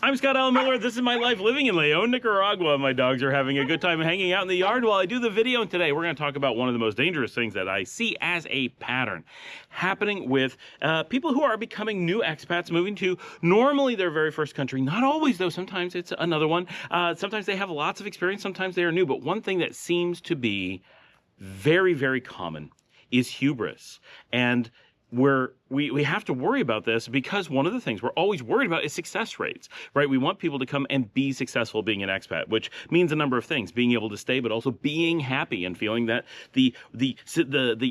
I'm Scott Alan Miller. This is my life living in Leon, Nicaragua. My dogs are having a good time hanging out in the yard while I do the video. And today we're going to talk about one of the most dangerous things that I see as a pattern happening with people who are becoming new expats, moving to normally their very first country. Not always, though. Sometimes it's another one. Sometimes they have lots of experience. Sometimes they are new. But one thing that seems to be very, very common is hubris. And we have to worry about this because one of the things we're always worried about is success rates, right? We want people to come and be successful being an expat, which means a number of things: being able to stay, but also being happy and feeling that the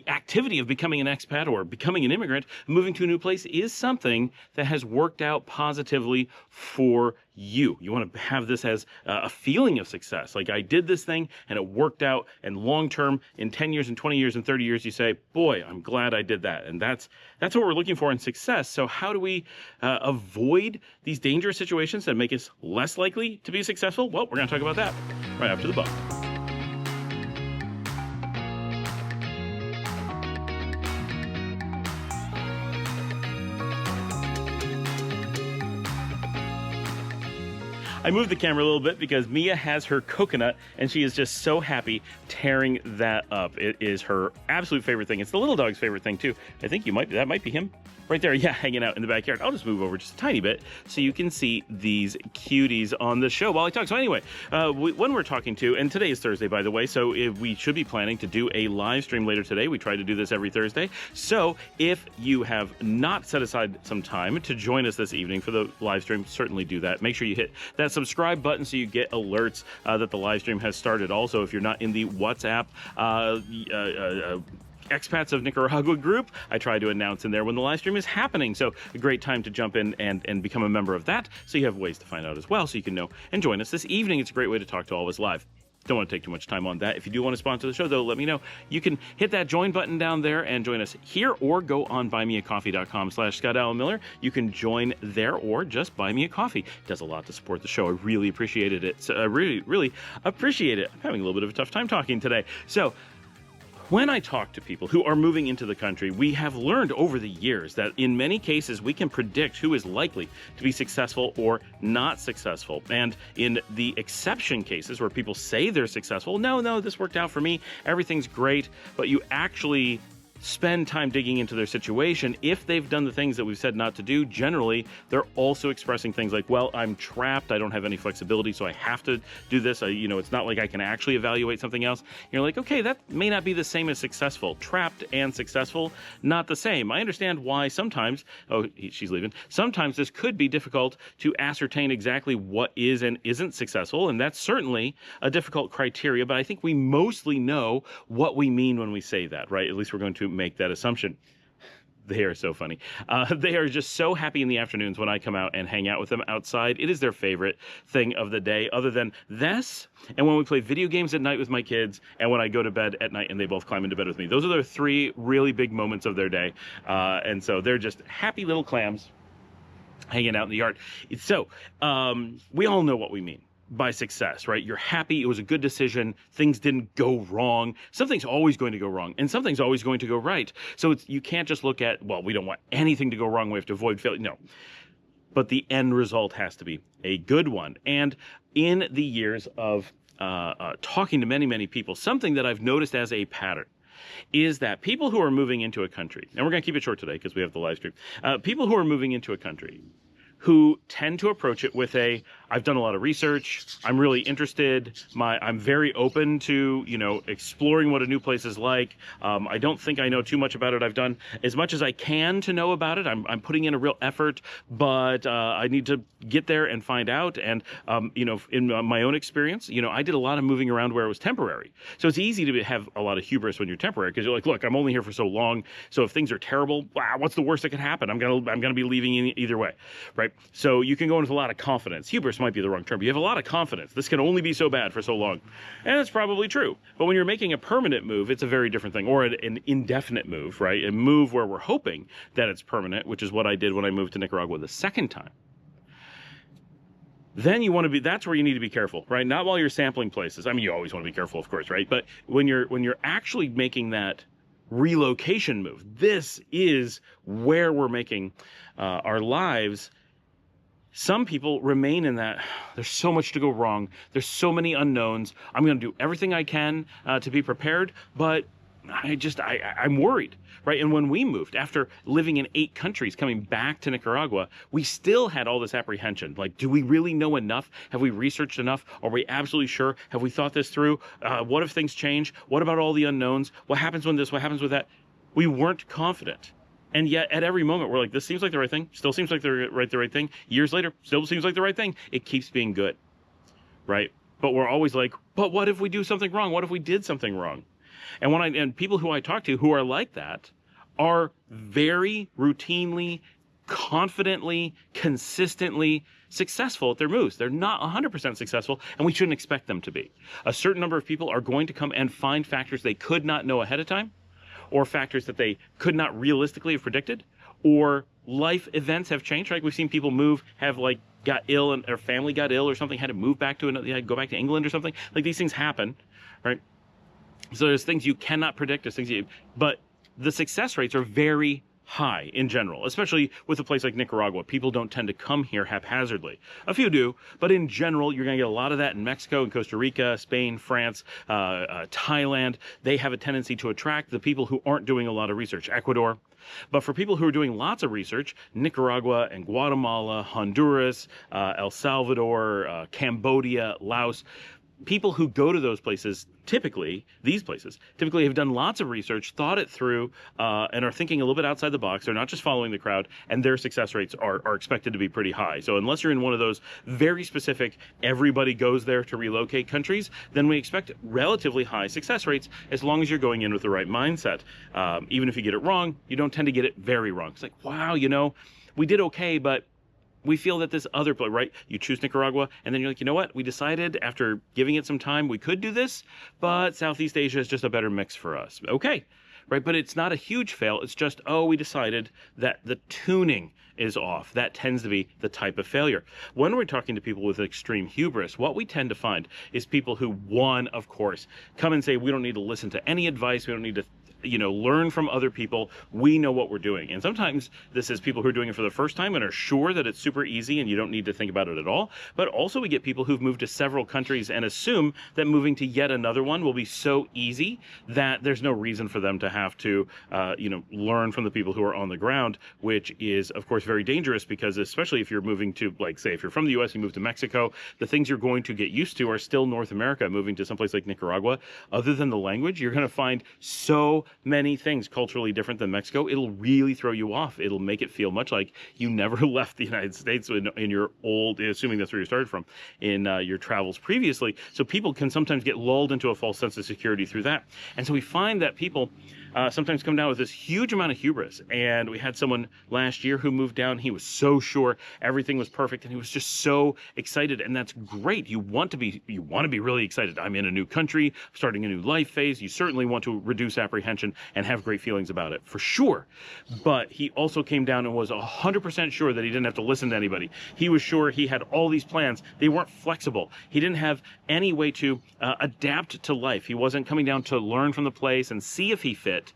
activity of becoming an expat or becoming an immigrant, moving to a new place, is something that has worked out positively for you. You want to have this as a feeling of success. Like, I did this thing and it worked out, and long term, in 10 years and 20 years and 30 years, you say, boy, I'm glad I did that. And that's what we're looking for in success. So how do we avoid these dangerous situations that make us less likely to be successful? Well, we're going to talk about that right after the bump. I moved the camera a little bit because Mia has her coconut and she is just so happy tearing that up. It is her absolute favorite thing. It's the little dog's favorite thing too. I think that might be him right there. Yeah, hanging out in the backyard. I'll just move over just a tiny bit so you can see these cuties on the show while I talk. So anyway, when we're talking to, and today is Thursday, by the way, so we should be planning to do a live stream later today. We try to do this every Thursday. So if you have not set aside some time to join us this evening for the live stream, certainly do that. Make sure you hit that subscribe button so you get alerts that the live stream has started. Also, if you're not in the WhatsApp Expats of Nicaragua group, I try to announce in there when the live stream is happening. So a great time to jump in and become a member of that, so you have ways to find out as well, so you can know and join us this evening. It's a great way to talk to all of us live. Don't want to take too much time on that. If you do want to sponsor the show, though, let me know. You can hit that join button down there and join us here, or go on buymeacoffee.com/Scott Alan Miller. You can join there, or just buy me a coffee. It does a lot to support the show. I really appreciated it. So I really appreciate it. I'm having a little bit of a tough time talking today. So when I talk to people who are moving into the country, we have learned over the years that in many cases we can predict who is likely to be successful or not successful. And in the exception cases where people say they're successful, no, this worked out for me, everything's great, but you actually spend time digging into their situation, if they've done the things that we've said not to do, generally, they're also expressing things like, well, I'm trapped, I don't have any flexibility, so I have to do this. It's not like I can actually evaluate something else. You're like, okay, that may not be the same as successful. Trapped and successful, not the same. I understand why sometimes, she's leaving, sometimes this could be difficult to ascertain exactly what is and isn't successful, and that's certainly a difficult criteria, but I think we mostly know what we mean when we say that, right? At least we're going to make that assumption. They are so funny. They are just so happy in the afternoons when I come out and hang out with them outside. It is their favorite thing of the day, other than this, and when we play video games at night with my kids, and when I go to bed at night and they both climb into bed with me. Those are their three really big moments of their day. And so they're just happy little clams hanging out in the yard. So we all know what we mean by success, right? You're happy, it was a good decision, things didn't go wrong. Something's always going to go wrong, and something's always going to go right. So you can't just look at, well, we don't want anything to go wrong, we have to avoid failure. No. But the end result has to be a good one. And in the years of talking to many people, something that I've noticed as a pattern is that people who are moving into a country, and we're going to keep it short today because we have the live stream, people who are moving into a country who tend to approach it with I've done a lot of research, I'm really interested, I'm very open to, exploring what a new place is like. I don't think I know too much about it. I've done as much as I can to know about it. I'm putting in a real effort, but I need to get there and find out. And, in my own experience, I did a lot of moving around where it was temporary. So it's easy to have a lot of hubris when you're temporary, because you're like, look, I'm only here for so long. So if things are terrible, wow, what's the worst that could happen? I'm gonna be leaving either way, right? So you can go in with a lot of confidence. Hubris might be the wrong term, but you have a lot of confidence. This can only be so bad for so long. And that's probably true. But when you're making a permanent move, it's a very different thing, or an indefinite move, right? A move where we're hoping that it's permanent, which is what I did when I moved to Nicaragua the second time. Then that's where you need to be careful, right? Not while you're sampling places. I mean, you always want to be careful, of course, right? But when you're actually making that relocation move, this is where we're making our lives Some people remain in that, there's so much to go wrong. There's so many unknowns. I'm going to do everything I can to be prepared, but I'm worried, right? And when we moved, after living in 8 countries, coming back to Nicaragua, we still had all this apprehension. Like, do we really know enough? Have we researched enough? Are we absolutely sure? Have we thought this through? What if things change? What about all the unknowns? What happens when this? What happens with that? We weren't confident. And yet at every moment, we're like, this seems like the right thing. Still seems like the right thing. Years later, still seems like the right thing. It keeps being good, right? But we're always like, but what if we do something wrong? What if we did something wrong? And people who I talk to who are like that are very routinely, confidently, consistently successful at their moves. They're not 100% successful, and we shouldn't expect them to be. A certain number of people are going to come and find factors they could not know ahead of time, or factors that they could not realistically have predicted, or life events have changed, right? We've seen people move, got ill, and their family got ill or something, had to move back to another, go back to England or something. Like, these things happen, right? So there's things you cannot predict, but the success rates are very high in general, especially with a place like Nicaragua. People don't tend to come here haphazardly. A few do, but in general, you're going to get a lot of that in Mexico and Costa Rica, Spain, France, Thailand. They have a tendency to attract the people who aren't doing a lot of research. Ecuador. But for people who are doing lots of research, Nicaragua and Guatemala, Honduras, El Salvador, Cambodia, Laos, people who go to those places, these places typically have done lots of research, thought it through, and are thinking a little bit outside the box. They're not just following the crowd, and their success rates are expected to be pretty high. So unless you're in one of those very specific, everybody goes there to relocate countries, then we expect relatively high success rates as long as you're going in with the right mindset. Even if you get it wrong, you don't tend to get it very wrong. It's like, wow, we did okay, but we feel that this other place, right? You choose Nicaragua, and then you're like, you know what? We decided after giving it some time, we could do this, but Southeast Asia is just a better mix for us. Okay, right? But it's not a huge fail. It's just, we decided that the tuning is off. That tends to be the type of failure. When we're talking to people with extreme hubris, what we tend to find is people who, one, of course, come and say, we don't need to listen to any advice. We don't need to learn from other people. We know what we're doing. And sometimes this is people who are doing it for the first time and are sure that it's super easy and you don't need to think about it at all. But also we get people who've moved to several countries and assume that moving to yet another one will be so easy that there's no reason for them to have to, learn from the people who are on the ground, which is, of course, very dangerous because especially if you're moving to, say, if you're from the U.S., you move to Mexico, the things you're going to get used to are still North America. Moving to someplace like Nicaragua, other than the language, you're going to find so many things culturally different than Mexico. It'll really throw you off. It'll make it feel much like you never left the United States in your old, assuming that's where you started from, in your travels previously. So people can sometimes get lulled into a false sense of security through that. And so we find that people sometimes come down with this huge amount of hubris. And we had someone last year who moved down. He was so sure everything was perfect, and he was just so excited. And that's great. You want to be really excited. I'm in a new country, starting a new life phase. You certainly want to reduce apprehension and have great feelings about it, for sure. But he also came down and was 100% sure that he didn't have to listen to anybody. He was sure he had all these plans. They weren't flexible. He didn't have any way to adapt to life. He wasn't coming down to learn from the place and see if he fit.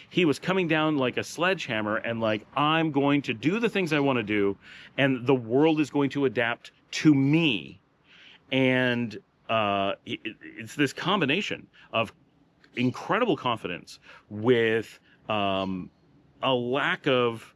He was coming down like a sledgehammer and like, I'm going to do the things I want to do, and the world is going to adapt to me. And it's this combination of incredible confidence with a lack of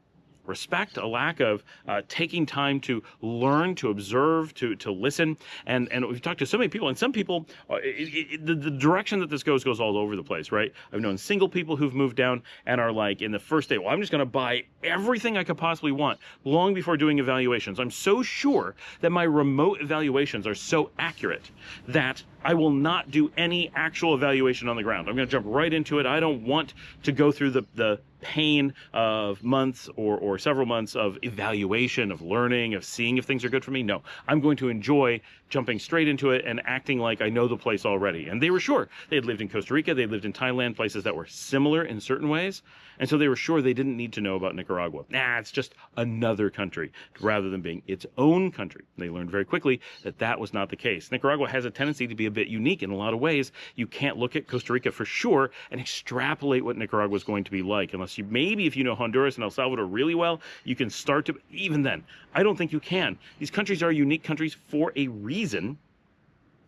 respect, a lack of taking time to learn, to observe, to listen. And we've talked to so many people, and some people, the direction that this goes all over the place, right? I've known single people who've moved down and are like, in the first day, well, I'm just going to buy everything I could possibly want long before doing evaluations. I'm so sure that my remote evaluations are so accurate that I will not do any actual evaluation on the ground. I'm going to jump right into it. I don't want to go through the pain of months or several months of evaluation, of learning, of seeing if things are good for me. No, I'm going to enjoy jumping straight into it and acting like I know the place already. And they were sure. They had lived in Costa Rica. They lived in Thailand, places that were similar in certain ways. And so they were sure they didn't need to know about Nicaragua. It's just another country rather than being its own country. They learned very quickly that that was not the case. Nicaragua has a tendency to be a bit unique in a lot of ways. You can't look at Costa Rica for sure and extrapolate what Nicaragua is going to be like unless unless maybe if you know Honduras and El Salvador really well, you can start to, even then, I don't think you can. These countries are unique countries for a reason,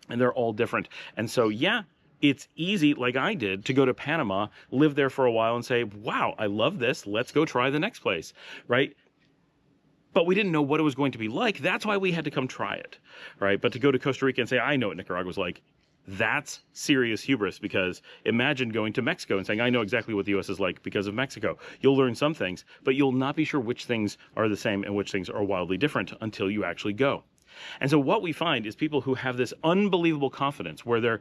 and they're all different. And so, yeah, it's easy, like I did, to go to Panama, live there for a while and say, wow, I love this. Let's go try the next place, right? But we didn't know what it was going to be like. That's why we had to come try it, right? But to go to Costa Rica and say, I know what Nicaragua was like, that's serious hubris, because imagine going to Mexico and saying, I know exactly what the U.S. is like because of Mexico. You'll learn some things, but you'll not be sure which things are the same and which things are wildly different until you actually go. And so what we find is people who have this unbelievable confidence where they're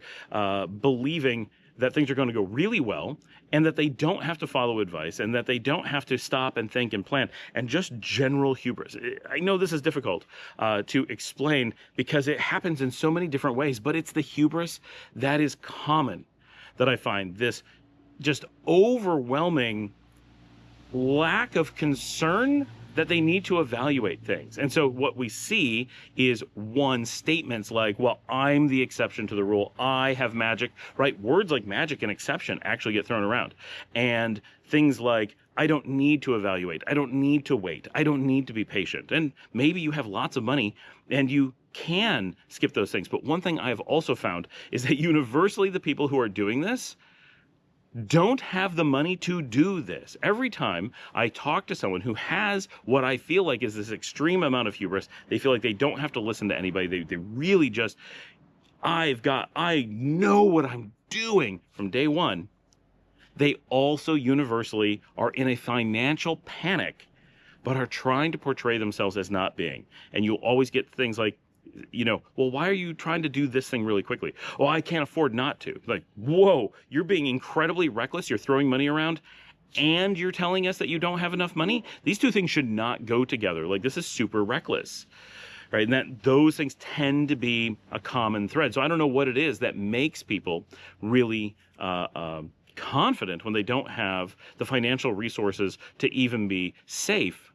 believing that things are going to go really well and that they don't have to follow advice and that they don't have to stop and think and plan, and just general hubris. I know this is difficult to explain because it happens in so many different ways, but it's the hubris that is common that I find, this just overwhelming lack of concern that they need to evaluate things. And so what we see is, one, statements like, well, I'm the exception to the rule. I have magic, right? Words like magic and exception actually get thrown around. And things like, I don't need to evaluate. I don't need to wait. I don't need to be patient. And maybe you have lots of money and you can skip those things. But one thing I've also found is that universally the people who are doing this don't have the money to do this. Every time I talk to someone who has what I feel like is this extreme amount of hubris, they feel like they don't have to listen to anybody. They really just, I know what I'm doing from day one. They also universally are in a financial panic, but are trying to portray themselves as not being. And you'll always get things like, well, why are you trying to do this thing really quickly? Oh, I can't afford not to. Like, whoa, you're being incredibly reckless. You're throwing money around and you're telling us that you don't have enough money. These two things should not go together. Like, this is super reckless, right? And that those things tend to be a common thread. So I don't know what it is that makes people really confident when they don't have the financial resources to even be safe.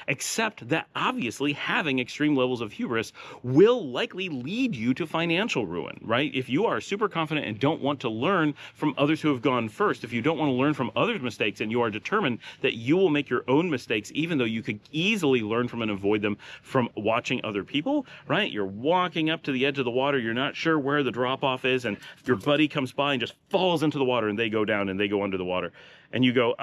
Except that obviously having extreme levels of hubris will likely lead you to financial ruin, right? If you are super confident and don't want to learn from others who have gone first, if you don't want to learn from others' mistakes and you are determined that you will make your own mistakes, even though you could easily learn from and avoid them from watching other people, right? You're walking up to the edge of the water, you're not sure where the drop off is, and your buddy comes by and just falls into the water and they go down and they go under the water. And you go,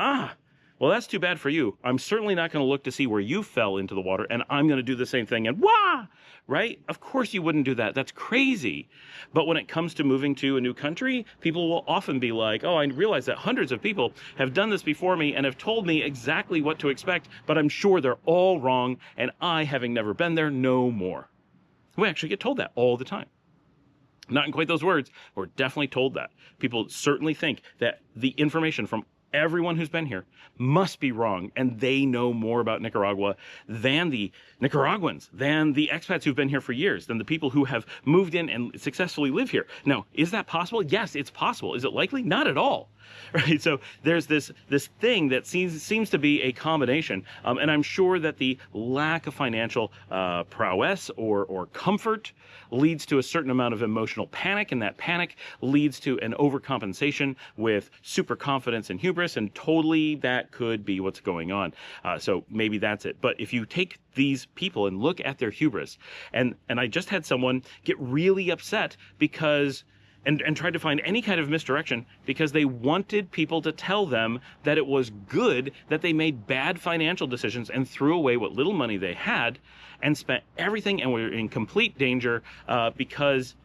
well, that's too bad for you. I'm certainly not going to look to see where you fell into the water, and I'm going to do the same thing. And wah! Right? Of course you wouldn't do that. That's crazy. But when it comes to moving to a new country, people will often be like, oh, I realize that hundreds of people have done this before me and have told me exactly what to expect, but I'm sure they're all wrong, and I, having never been there, know more. We actually get told that all the time. Not in quite those words, but we're definitely told that. People certainly think that the information from everyone who's been here must be wrong, and they know more about Nicaragua than the Nicaraguans, than the expats who've been here for years, than the people who have moved in and successfully live here. Now, is that possible? Yes, it's possible. Is it likely? Not at all. Right? So there's this thing that seems to be a combination, and I'm sure that the lack of financial prowess or comfort leads to a certain amount of emotional panic, and that panic leads to an overcompensation with super confidence and hubris, and totally that could be what's going on. So maybe that's it. But if you take these people and look at their hubris, and I just had someone get really upset because and tried to find any kind of misdirection because they wanted people to tell them that it was good that they made bad financial decisions and threw away what little money they had and spent everything and were in complete danger because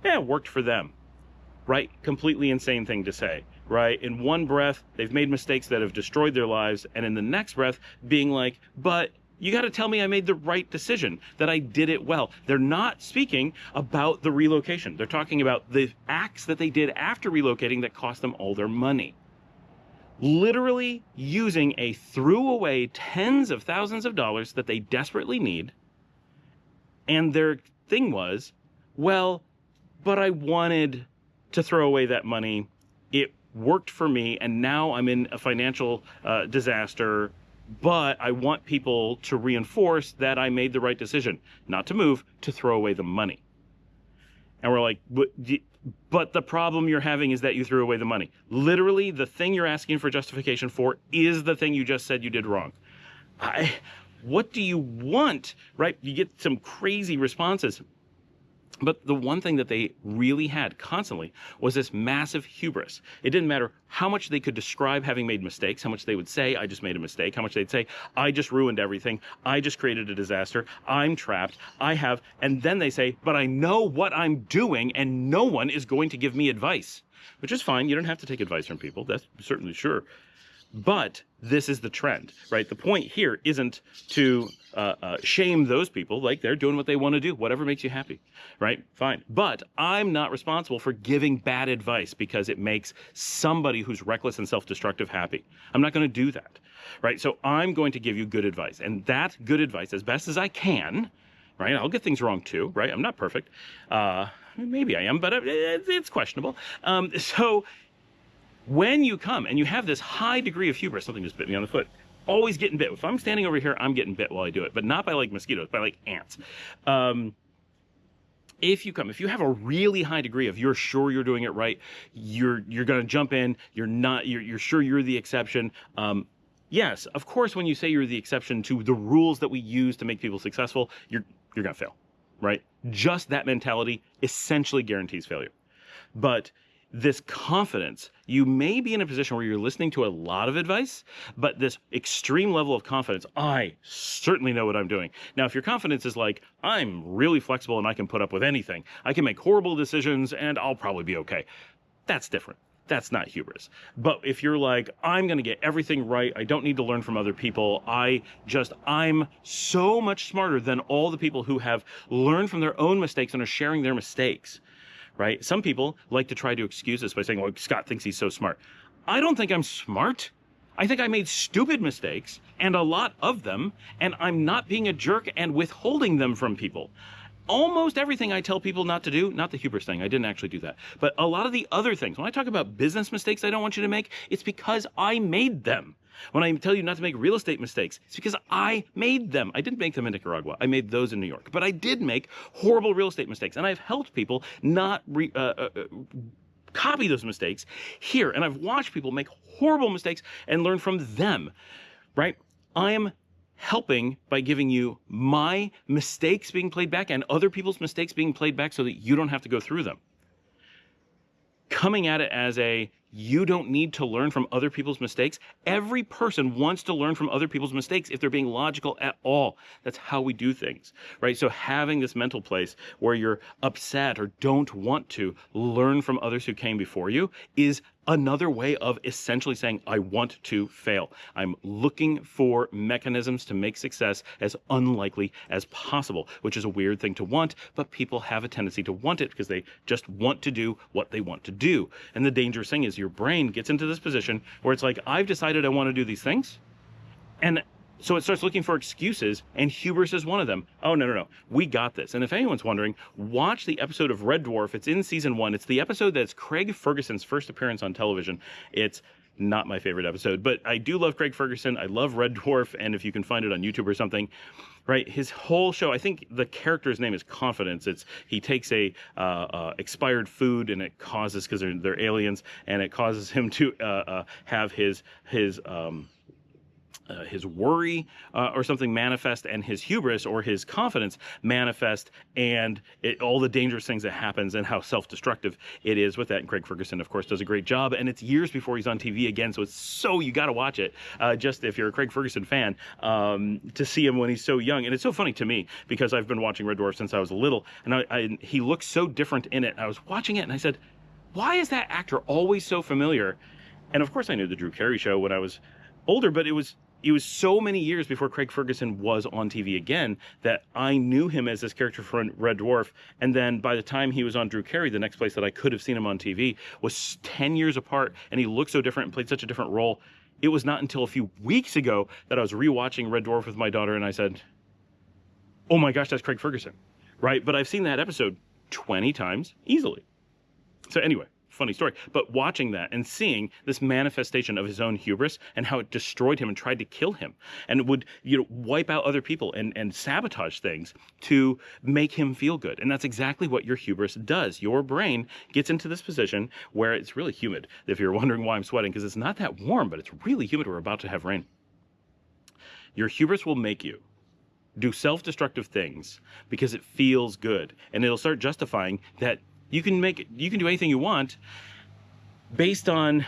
it worked for them, right? Completely insane thing to say, right? In one breath, they've made mistakes that have destroyed their lives, and in the next breath, being like, but you got to tell me I made the right decision, that I did it well. They're not speaking about the relocation. They're talking about the acts that they did after relocating that cost them all their money. Literally using a threw away tens of thousands of dollars that they desperately need. And their thing was, well, but I wanted to throw away that money. It worked for me, and now I'm in a financial disaster. But I want people to reinforce that I made the right decision, not to move, to throw away the money. And we're like, but the problem you're having is that you threw away the money. Literally, the thing you're asking for justification for is the thing you just said you did wrong. What do you want, right? You get some crazy responses. But the one thing that they really had constantly was this massive hubris. It didn't matter how much they could describe having made mistakes, how much they would say, I just made a mistake, how much they'd say, I just ruined everything, I just created a disaster, I'm trapped, and then they say, but I know what I'm doing and no one is going to give me advice. Which is fine, you don't have to take advice from people, that's certainly sure. But this is the trend, right? The point here isn't to shame those people, like they're doing what they want to do, whatever makes you happy, right? Fine. But I'm not responsible for giving bad advice because it makes somebody who's reckless and self-destructive happy. I'm not going to do that, right? So I'm going to give you good advice, and that good advice, as best as I can, right? I'll get things wrong too, right? I'm not perfect. Maybe I am, but it's questionable. So when you come and you have this high degree of hubris, something just bit me on the foot, always getting bit. If I'm standing over here, I'm getting bit while I do it, but not by like mosquitoes, by like ants. If you have a really high degree of you're sure you're doing it right, you're going to jump in, you're sure you're the exception. Yes, of course, when you say you're the exception to the rules that we use to make people successful, you're going to fail, right? Just that mentality essentially guarantees failure. But this confidence, you may be in a position where you're listening to a lot of advice, but this extreme level of confidence, I certainly know what I'm doing. Now, if your confidence is like, I'm really flexible and I can put up with anything, I can make horrible decisions and I'll probably be okay. That's different. That's not hubris. But if you're like, I'm going to get everything right, I don't need to learn from other people, I'm so much smarter than all the people who have learned from their own mistakes and are sharing their mistakes. Right? Some people like to try to excuse this by saying, well, Scott thinks he's so smart. I don't think I'm smart. I think I made stupid mistakes, and a lot of them, and I'm not being a jerk and withholding them from people. Almost everything I tell people not to do, not the hubris thing, I didn't actually do that, but a lot of the other things, when I talk about business mistakes I don't want you to make, it's because I made them. When I tell you not to make real estate mistakes, it's because I made them. I didn't make them in Nicaragua. I made those in New York. But I did make horrible real estate mistakes. And I've helped people not copy those mistakes here. And I've watched people make horrible mistakes and learn from them, right? I am helping by giving you my mistakes being played back and other people's mistakes being played back so that you don't have to go through them. Coming at it as you don't need to learn from other people's mistakes. Every person wants to learn from other people's mistakes if they're being logical at all. That's how we do things, right? So having this mental place where you're upset or don't want to learn from others who came before you is another way of essentially saying, I want to fail. I'm looking for mechanisms to make success as unlikely as possible, which is a weird thing to want, but people have a tendency to want it because they just want to do what they want to do. And the dangerous thing is your brain gets into this position where it's like, I've decided I want to do these things. And so it starts looking for excuses, and hubris is one of them. Oh, no. We got this. And if anyone's wondering, watch the episode of Red Dwarf. It's in season 1. It's the episode that's Craig Ferguson's first appearance on television. It's not my favorite episode, but I do love Craig Ferguson. I love Red Dwarf, and if you can find it on YouTube or something, right? His whole show, I think the character's name is Confidence. He takes a expired food, and it causes, because they're aliens, and it causes him to have his worry or something manifest, and his hubris or his confidence manifest, and all the dangerous things that happens and how self-destructive it is with that. And Craig Ferguson, of course, does a great job, and it's years before he's on TV again, so you got to watch it, just if you're a Craig Ferguson fan, to see him when he's so young. And it's so funny to me because I've been watching Red Dwarf since I was little, and he looks so different in it. I was watching it and I said, why is that actor always so familiar? And of course I knew the Drew Carey Show when I was older, but it was so many years before Craig Ferguson was on TV again that I knew him as this character from Red Dwarf. And then by the time he was on Drew Carey, the next place that I could have seen him on TV was 10 years apart, and he looked so different and played such a different role. It was not until a few weeks ago that I was rewatching Red Dwarf with my daughter, and I said, oh my gosh, that's Craig Ferguson, right? But I've seen that episode 20 times easily. So anyway, funny story, but watching that and seeing this manifestation of his own hubris and how it destroyed him and tried to kill him and would, wipe out other people and sabotage things to make him feel good. And that's exactly what your hubris does. Your brain gets into this position where it's really humid. If you're wondering why I'm sweating, because it's not that warm, but it's really humid. We're about to have rain. Your hubris will make you do self-destructive things because it feels good, and it'll start justifying that you can do anything you want based on,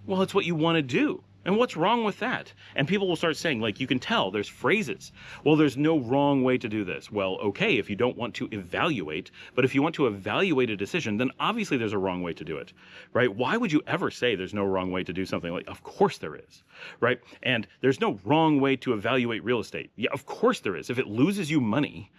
well, it's what you want to do. And what's wrong with that? And people will start saying, like, you can tell there's phrases. Well, there's no wrong way to do this. Well, okay, if you don't want to evaluate, but if you want to evaluate a decision, then obviously there's a wrong way to do it, right? Why would you ever say there's no wrong way to do something? Like, of course there is, right? And there's no wrong way to evaluate real estate. Yeah, of course there is. If it loses you money,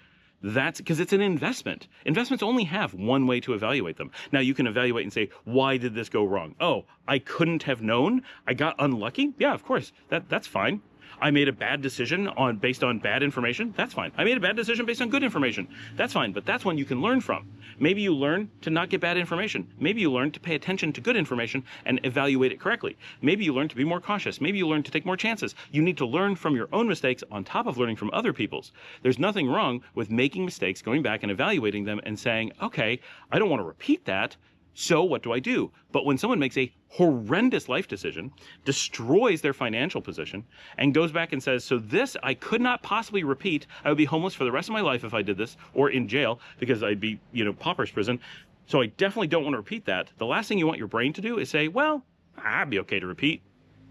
that's because it's an investment. Investments only have one way to evaluate them. Now, you can evaluate and say, why did this go wrong? Oh, I couldn't have known. I got unlucky. Yeah, of course. That's fine. I made a bad decision based on bad information. That's fine. I made a bad decision based on good information. That's fine. But that's one you can learn from. Maybe you learn to not get bad information. Maybe you learn to pay attention to good information and evaluate it correctly. Maybe you learn to be more cautious. Maybe you learn to take more chances. You need to learn from your own mistakes on top of learning from other people's. There's nothing wrong with making mistakes, going back and evaluating them and saying, okay, I don't want to repeat that. So what do I do? But when someone makes a horrendous life decision, destroys their financial position, and goes back and says, so this I could not possibly repeat. I would be homeless for the rest of my life if I did this, or in jail because I'd be, pauper's prison. So I definitely don't want to repeat that. The last thing you want your brain to do is say, well, I'd be okay to repeat.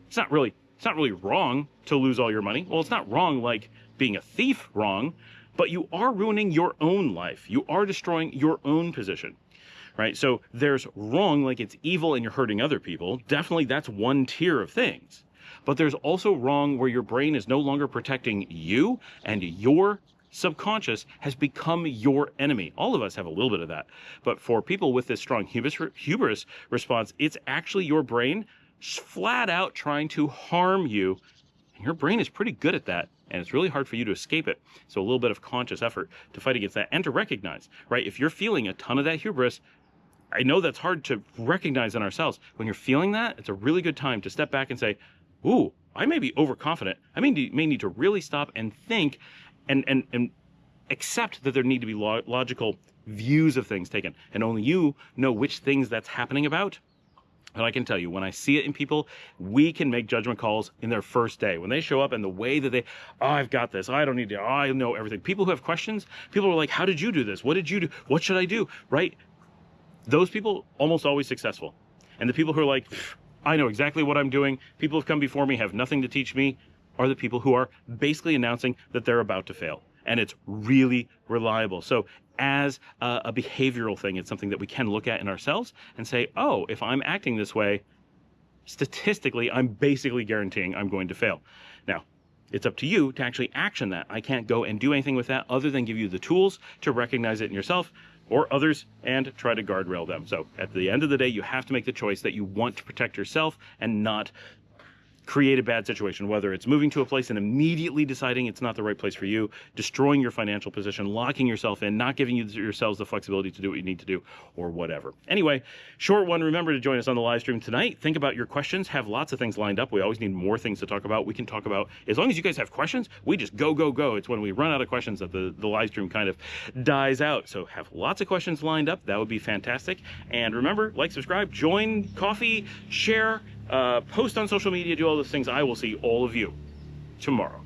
It's not really wrong to lose all your money. Well, it's not wrong like being a thief wrong, but you are ruining your own life. You are destroying your own position. Right? So there's wrong, like it's evil and you're hurting other people. Definitely that's one tier of things. But there's also wrong where your brain is no longer protecting you and your subconscious has become your enemy. All of us have a little bit of that. But for people with this strong hubris response, it's actually your brain flat out trying to harm you. And your brain is pretty good at that. And it's really hard for you to escape it. So a little bit of conscious effort to fight against that and to recognize, right? If you're feeling a ton of that hubris, I know that's hard to recognize in ourselves. When you're feeling that, it's a really good time to step back and say, ooh, I may be overconfident. I may need to really stop and think and accept that there need to be logical views of things taken. And only you know which things that's happening about. And I can tell you, when I see it in people, we can make judgment calls in their first day. When they show up and the way that I've got this, I don't need to, I know everything. People who have questions, people are like, how did you do this? What did you do? What should I do? Right? Those people almost always successful. And the people who are like, I know exactly what I'm doing. People who've come before me have nothing to teach me are the people who are basically announcing that they're about to fail. And it's really reliable. So as a behavioral thing, it's something that we can look at in ourselves and say, oh, if I'm acting this way, statistically, I'm basically guaranteeing I'm going to fail. Now, it's up to you to actually action that. I can't go and do anything with that other than give you the tools to recognize it in yourself or others and try to guardrail them. So at the end of the day, you have to make the choice that you want to protect yourself and not create a bad situation, whether it's moving to a place and immediately deciding it's not the right place for you, destroying your financial position, locking yourself in, not giving yourselves the flexibility to do what you need to do, or whatever. Anyway, short one, remember to join us on the live stream tonight. Think about your questions, have lots of things lined up. We always need more things to talk about. We can talk about, as long as you guys have questions, we just go, go, go. It's when we run out of questions that the live stream kind of dies out. So have lots of questions lined up. That would be fantastic. And remember, like, subscribe, join, coffee, share, post on social media, do all those things. I will see all of you tomorrow.